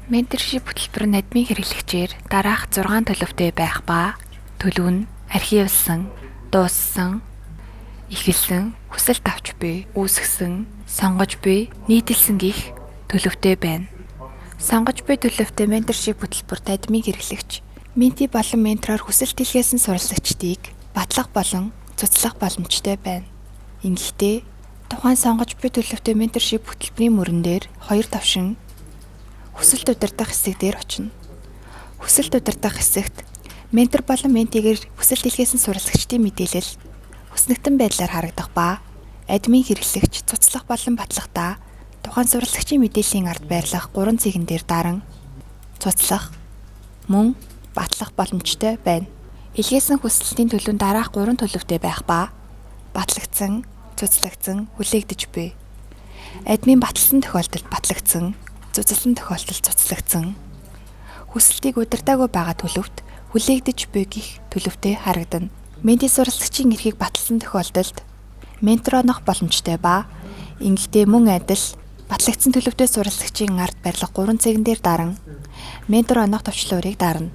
Менторшип хөтөлбөр нь админ хэрэглэгчээр дараах 6 төлөвтэй байх ба төлөв нь архивлсан, дууссан, эхэлсэн, хүсэлт авч буй, үүсгэсэн, сонгож буй, нийтэлсэн гих төлөвтэй байна. Сонгож буй төлөвтэй менторшип хөтөлбөрт админ хэрэглэгч менти болон ментороор хүсэлт илгээсэн суралцагчдыг батлах болон цуцлах боломжтой байна. Ингэхдээ тухайн сонгож буй төлөвтэй менторшип хөтөлбөрийн мөрөн дээр 2 тавшин хүсэлт удирдах хэсэг дээр очино. Хүсэлт удирдах хэсэгт ментор болон ментигээр хүсэлт илгээсэн суралцагчдын мэдээлэл хүснэгтэн байдлаар харагдах ба админ хэрэглэгч цуцлах болон батлахдаа тухайн суралцагчийн мэдээллийн ард байрлах 3 цэгэн дээр даран цуцлах, мөн батлах боломжтой байна. Илгээсэн хүсэлтийн төлөв дараах 3 төлөвтэй байх ба батлагдсан, цуцлагдсан, хүлээгдэж буй. Админ баталсан тохиолдолд батлагдсан, цуцлсан тохиолдолд цуцлагдсан. Хүсэлтийг удирдаагүй байгаа төлөвт хүлээгдэж буй гих төлөвтэй харагдана. Менти суралцагчийн эрхийг баталсан тохиолдолд ментор онох боломжтой ба ингэхдээ мөн адил батлагдсан төлөвтэй суралцагчийн ард барилга 3 цэгэн дээр даран ментор онох товчлуурыг дарна.